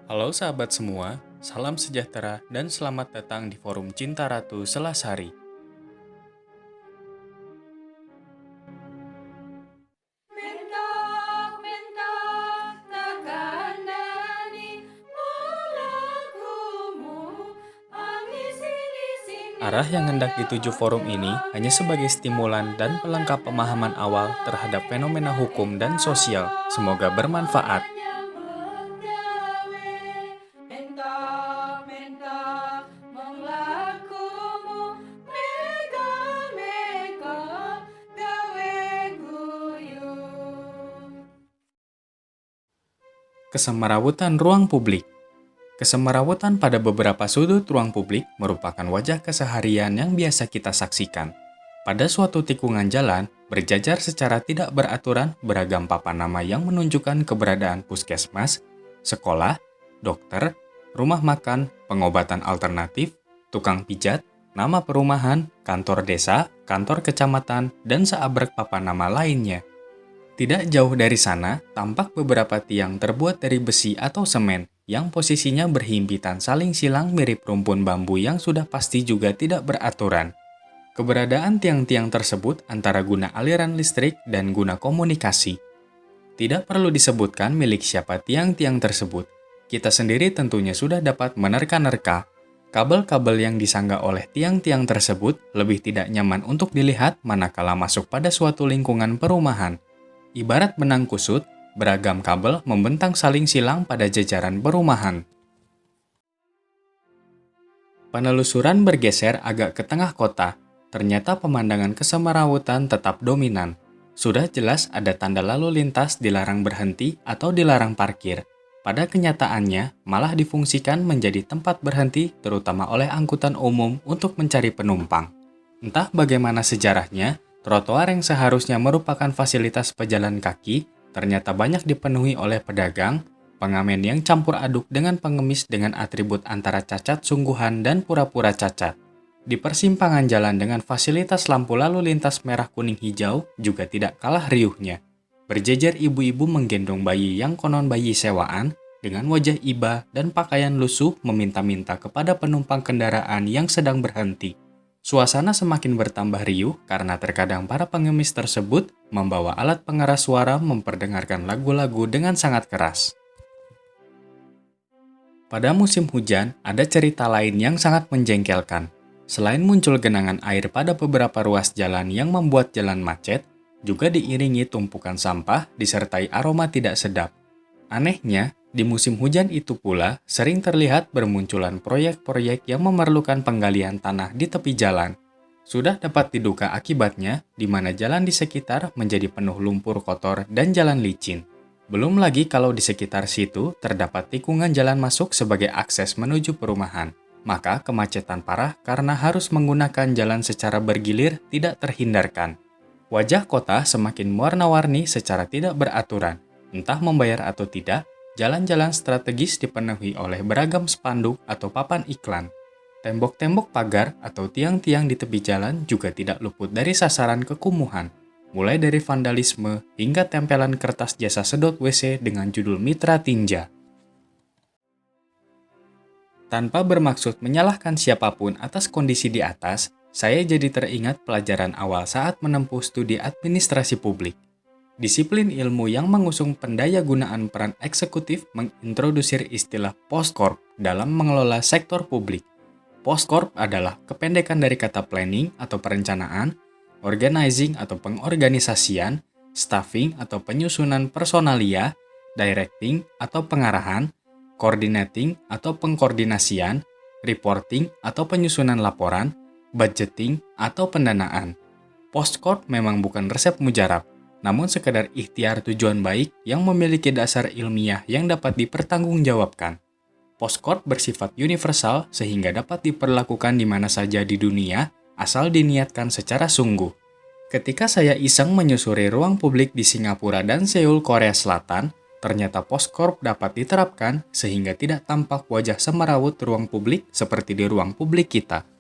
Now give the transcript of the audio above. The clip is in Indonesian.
Halo sahabat semua, salam sejahtera dan selamat datang di Forum Cinta Ratu Selasari. Mentak, mentak, takkan dani melakumu, angisi di sini Arah yang hendak dituju forum ini banyak hanya sebagai stimulan dan pelengkap pemahaman awal terhadap fenomena hukum dan sosial. Semoga bermanfaat. mentak, mentak, melakumu, mega, mega, gawe guyu. Kesemerawutan ruang publik. Kesemerawutan pada beberapa sudut ruang publik merupakan wajah keseharian yang biasa kita saksikan. Pada suatu tikungan jalan, berjajar secara tidak beraturan beragam papan nama yang menunjukkan keberadaan puskesmas, sekolah, dokter, rumah makan, pengobatan alternatif, tukang pijat, nama perumahan, kantor desa, kantor kecamatan, dan seabrek papan nama lainnya. Tidak jauh dari sana, tampak beberapa tiang terbuat dari besi atau semen yang posisinya berhimpitan saling silang mirip rumpun bambu yang sudah pasti juga tidak beraturan. Keberadaan tiang-tiang tersebut antara guna aliran listrik dan guna komunikasi. Tidak perlu disebutkan milik siapa tiang-tiang tersebut. Kita sendiri tentunya sudah dapat menerka-nerka. Kabel-kabel yang disangga oleh tiang-tiang tersebut lebih tidak nyaman untuk dilihat manakala masuk pada suatu lingkungan perumahan. Ibarat benang kusut, beragam kabel membentang saling silang pada jajaran perumahan. Penelusuran bergeser agak ke tengah kota. Ternyata pemandangan kesemerawutan tetap dominan. Sudah jelas ada tanda lalu lintas dilarang berhenti atau dilarang parkir. Pada kenyataannya, malah difungsikan menjadi tempat berhenti terutama oleh angkutan umum untuk mencari penumpang. Entah bagaimana sejarahnya, trotoar yang seharusnya merupakan fasilitas pejalan kaki ternyata banyak dipenuhi oleh pedagang, pengamen yang campur aduk dengan pengemis dengan atribut antara cacat sungguhan dan pura-pura cacat. Di persimpangan jalan dengan fasilitas lampu lalu lintas merah kuning hijau juga tidak kalah riuhnya. Berjejer ibu-ibu menggendong bayi yang konon bayi sewaan dengan wajah iba dan pakaian lusuh meminta-minta kepada penumpang kendaraan yang sedang berhenti. Suasana semakin bertambah riuh karena terkadang para pengemis tersebut membawa alat pengeras suara memperdengarkan lagu-lagu dengan sangat keras. Pada musim hujan, ada cerita lain yang sangat menjengkelkan. Selain muncul genangan air pada beberapa ruas jalan yang membuat jalan macet, juga diiringi tumpukan sampah disertai aroma tidak sedap. Anehnya, di musim hujan itu pula sering terlihat bermunculan proyek-proyek yang memerlukan penggalian tanah di tepi jalan. Sudah dapat diduga akibatnya, di mana jalan di sekitar menjadi penuh lumpur kotor dan jalan licin. Belum lagi kalau di sekitar situ terdapat tikungan jalan masuk sebagai akses menuju perumahan. Maka kemacetan parah karena harus menggunakan jalan secara bergilir tidak terhindarkan. Wajah kota semakin warna-warni secara tidak beraturan. Entah membayar atau tidak, jalan-jalan strategis dipenuhi oleh beragam spanduk atau papan iklan. Tembok-tembok pagar atau tiang-tiang di tepi jalan juga tidak luput dari sasaran kekumuhan, mulai dari vandalisme hingga tempelan kertas jasa sedot WC dengan judul Mitra Tinja. Tanpa bermaksud menyalahkan siapapun atas kondisi di atas, saya jadi teringat pelajaran awal saat menempuh studi administrasi publik. Disiplin ilmu yang mengusung pendayagunaan peran eksekutif mengintrodusir istilah Postcorp dalam mengelola sektor publik. Postcorp adalah kependekan dari kata planning atau perencanaan, organizing atau pengorganisasian, staffing atau penyusunan personalia, directing atau pengarahan, coordinating atau pengkoordinasian, reporting atau penyusunan laporan, budgeting atau pendanaan. Postcorp memang bukan resep mujarab, namun sekedar ikhtiar tujuan baik yang memiliki dasar ilmiah yang dapat dipertanggungjawabkan. Postcorp bersifat universal sehingga dapat diperlakukan di mana saja di dunia asal diniatkan secara sungguh. Ketika saya iseng menyusuri ruang publik di Singapura dan Seoul, Korea Selatan, ternyata Postcorp dapat diterapkan sehingga tidak tampak wajah semerawut ruang publik seperti di ruang publik kita.